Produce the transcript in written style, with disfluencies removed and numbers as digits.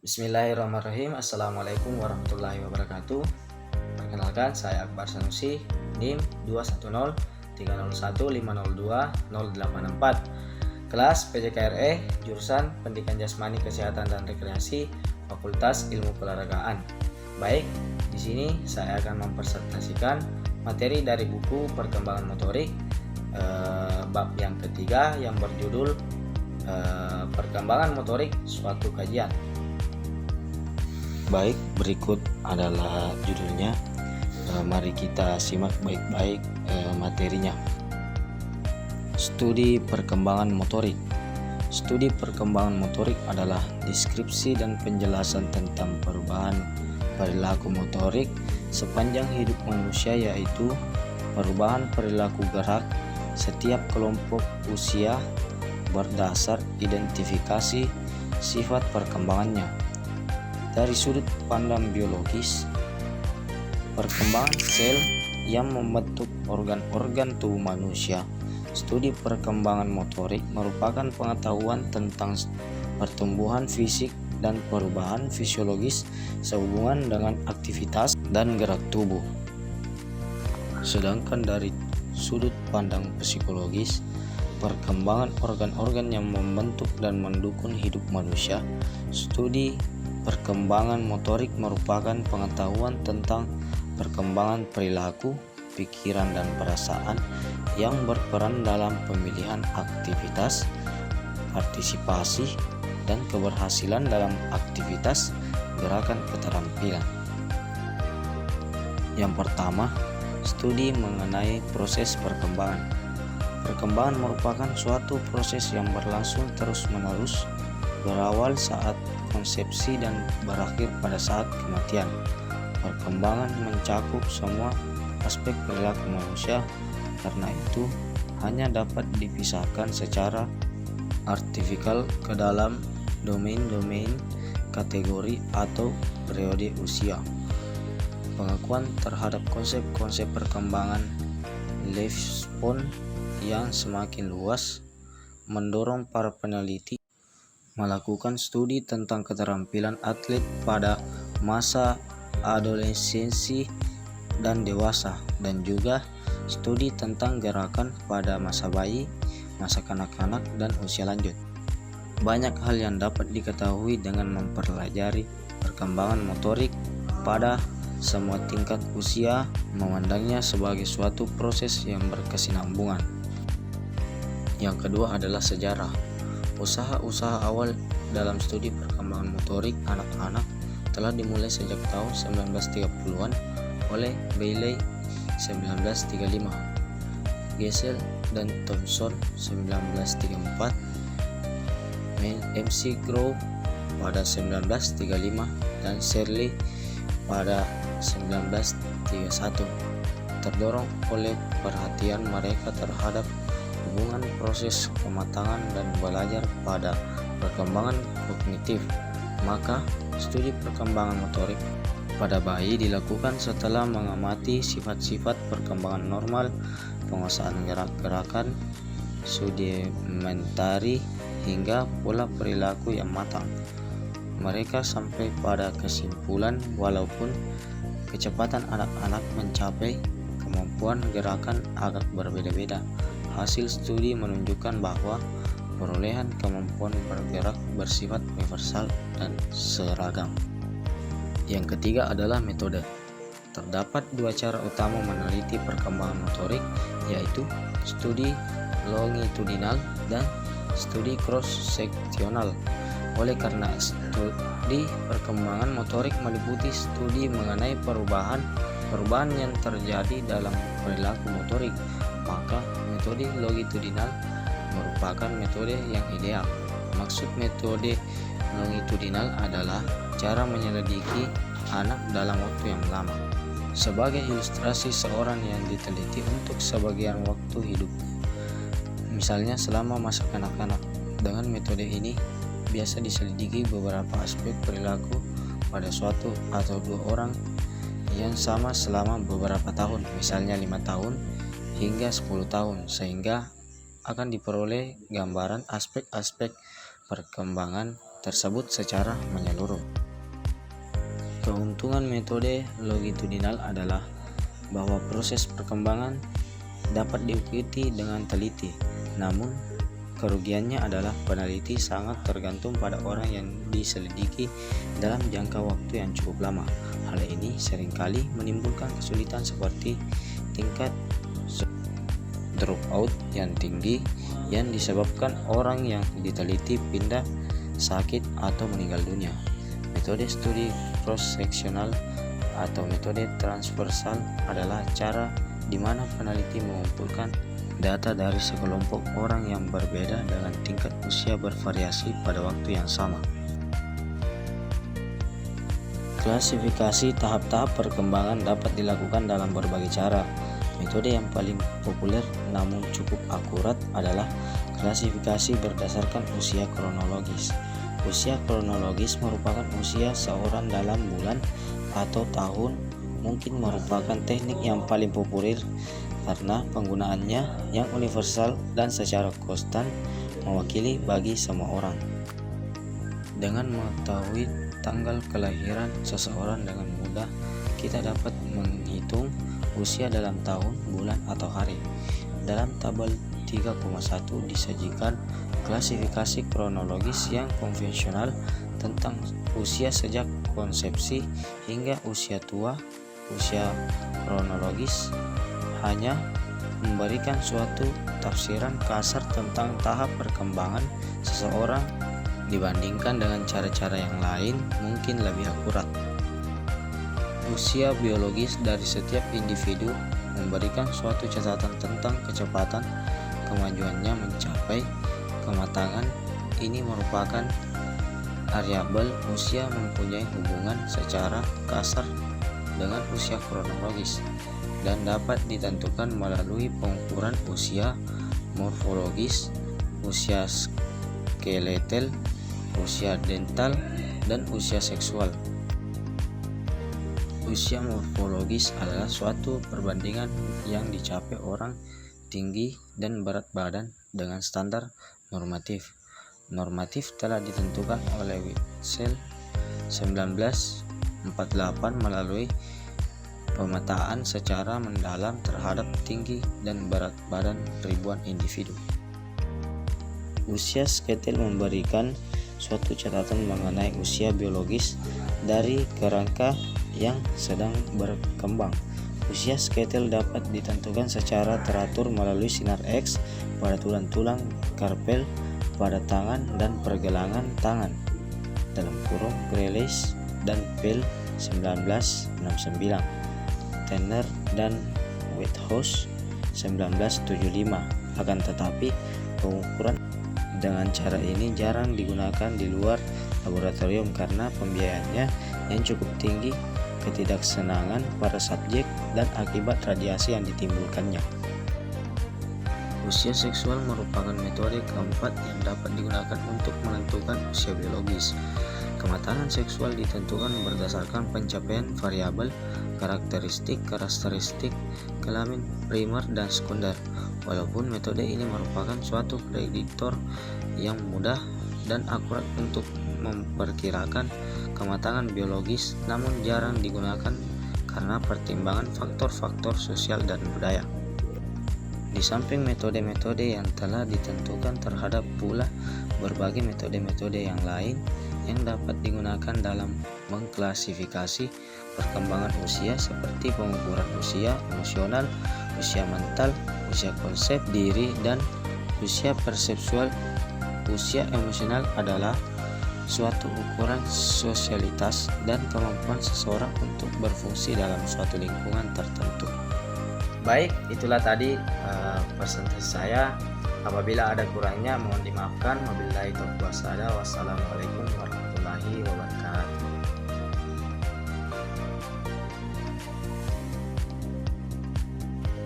Bismillahirrahmanirrahim. Assalamualaikum warahmatullahi wabarakatuh. Perkenalkan, saya Akbar Sanusi, NIM 2103015020864, kelas PJKRE, jurusan Pendidikan Jasmani Kesehatan dan Rekreasi, Fakultas Ilmu Keolahragaan. Baik, di sini saya akan mempresentasikan materi dari buku Perkembangan Motorik bab yang ketiga yang berjudul Perkembangan Motorik Suatu Kajian. Baik, berikut adalah judulnya. Mari kita simak baik-baik materinya. Studi perkembangan motorik. Studi perkembangan motorik adalah deskripsi dan penjelasan tentang perubahan perilaku motorik sepanjang hidup manusia, yaitu perubahan perilaku gerak setiap kelompok usia berdasar identifikasi sifat perkembangannya. Dari sudut pandang biologis, perkembangan sel yang membentuk organ-organ tubuh manusia. Studi perkembangan motorik merupakan pengetahuan tentang pertumbuhan fisik dan perubahan fisiologis sehubungan dengan aktivitas dan gerak tubuh. Sedangkan dari sudut pandang psikologis, perkembangan organ-organ yang membentuk dan mendukung hidup manusia. Studi perkembangan motorik merupakan pengetahuan tentang perkembangan perilaku, pikiran, dan perasaan yang berperan dalam pemilihan aktivitas, partisipasi, dan keberhasilan dalam aktivitas gerakan keterampilan. Yang pertama, studi mengenai proses perkembangan. Perkembangan merupakan suatu proses yang berlangsung terus-menerus, berawal saat konsepsi dan berakhir pada saat kematian. Perkembangan mencakup semua aspek perilaku manusia, karena itu hanya dapat dipisahkan secara artifikal ke dalam domain-domain, kategori, atau periode usia. Pengakuan terhadap konsep-konsep perkembangan lifespan yang semakin luas mendorong para peneliti melakukan studi tentang keterampilan atlet pada masa adolescensi dan dewasa, dan juga studi tentang gerakan pada masa bayi, masa kanak-kanak, dan usia lanjut. Banyak hal yang dapat diketahui dengan mempelajari perkembangan motorik pada semua tingkat usia, memandangnya sebagai suatu proses yang berkesinambungan. Yang kedua adalah sejarah. Usaha-usaha awal dalam studi perkembangan motorik anak-anak telah dimulai sejak tahun 1930-an oleh Bailey 1935, Gesell dan Thomson 1934, McGraw pada 1935, dan Shirley pada 1931. Terdorong oleh perhatian mereka terhadap hubungan proses kematangan dan belajar pada perkembangan kognitif, maka studi perkembangan motorik pada bayi dilakukan setelah mengamati sifat-sifat perkembangan normal, penguasaan gerak-gerakan, sudimentari, hingga pola perilaku yang matang. Mereka sampai pada kesimpulan walaupun kecepatan anak-anak mencapai kemampuan gerakan agak berbeda-beda, hasil studi menunjukkan bahwa perolehan kemampuan bergerak bersifat universal dan seragam. Yang ketiga adalah metode. Terdapat dua cara utama meneliti perkembangan motorik, yaitu studi longitudinal dan studi cross-seksional. Oleh karena studi perkembangan motorik meliputi studi mengenai perubahan yang terjadi dalam perilaku motorik, maka metode longitudinal merupakan metode yang ideal. Maksud metode longitudinal adalah cara menyelidiki anak dalam waktu yang lama. Sebagai ilustrasi seorang yang diteliti untuk sebagian waktu hidup, misalnya selama masa kanak-kanak. Dengan metode ini biasa diselidiki beberapa aspek perilaku pada suatu atau dua orang yang sama selama beberapa tahun, misalnya 5 tahun hingga 10 tahun, sehingga akan diperoleh gambaran aspek-aspek perkembangan tersebut secara menyeluruh. Keuntungan metode longitudinal adalah bahwa proses perkembangan dapat diikuti dengan teliti, namun kerugiannya adalah peneliti sangat tergantung pada orang yang diselidiki dalam jangka waktu yang cukup lama. Hal ini seringkali menimbulkan kesulitan seperti tingkat dropout yang tinggi yang disebabkan orang yang diteliti pindah, sakit, atau meninggal dunia. Metode studi cross-seksional atau metode transversal adalah cara di mana peneliti mengumpulkan data dari sekelompok orang yang berbeda dengan tingkat usia bervariasi pada waktu yang sama. Klasifikasi tahap-tahap perkembangan dapat dilakukan dalam berbagai cara. Metode yang paling populer namun cukup akurat adalah klasifikasi berdasarkan usia kronologis. Usia kronologis merupakan usia seorang dalam bulan atau tahun, mungkin merupakan teknik yang paling populer karena penggunaannya yang universal dan secara konstan mewakili bagi semua orang. Dengan mengetahui tanggal kelahiran seseorang dengan mudah, kita dapat menghitung usia dalam tahun, bulan, atau hari. Dalam tabel 3,1 disajikan klasifikasi kronologis yang konvensional tentang usia sejak konsepsi hingga usia tua. Usia kronologis hanya memberikan suatu tafsiran kasar tentang tahap perkembangan seseorang dibandingkan dengan cara-cara yang lain mungkin lebih akurat. Usia biologis dari setiap individu memberikan suatu catatan tentang kecepatan kemajuannya mencapai kematangan. Ini merupakan variabel usia mempunyai hubungan secara kasar dengan usia kronologis dan dapat ditentukan melalui pengukuran usia morfologis, usia skeletal, usia dental, dan usia seksual. Usia morfologis adalah suatu perbandingan yang dicapai orang tinggi dan berat badan dengan standar normatif. Normatif telah ditentukan oleh Witzel 1948 melalui pemetaan secara mendalam terhadap tinggi dan berat badan ribuan individu. Usia skeletal memberikan suatu catatan mengenai usia biologis dari kerangka yang sedang berkembang. Usia skeletal dapat ditentukan secara teratur melalui sinar X pada tulang-tulang karpel pada tangan dan pergelangan tangan. Grealish dan Pell 1969, Tanner dan Whitehouse 1975. Akan tetapi pengukuran dengan cara ini jarang digunakan di luar laboratorium karena pembiayaannya yang cukup tinggi, ketidaksenangan para subjek, dan akibat radiasi yang ditimbulkannya. Usia seksual merupakan metode keempat yang dapat digunakan untuk menentukan usia biologis. Kematangan seksual ditentukan berdasarkan pencapaian variabel karakteristik kelamin primer dan sekunder. Walaupun metode ini merupakan suatu prediktor yang mudah dan akurat untuk memperkirakan kematangan biologis, namun jarang digunakan karena pertimbangan faktor-faktor sosial dan budaya. Di samping metode-metode yang telah ditentukan, terhadap pula berbagai metode-metode yang lain yang dapat digunakan dalam mengklasifikasi perkembangan usia, seperti pengukuran usia emosional, usia mental, usia konsep diri, dan usia persepsual. Usia emosional adalah suatu ukuran sosialitas dan kemampuan seseorang untuk berfungsi dalam suatu lingkungan tertentu. Baik, itulah tadi presentasi saya. Apabila ada kurangnya mohon dimaafkan. Wabillahi taufiq wal hidayah. Wassalamualaikum warahmatullahi wabarakatuh.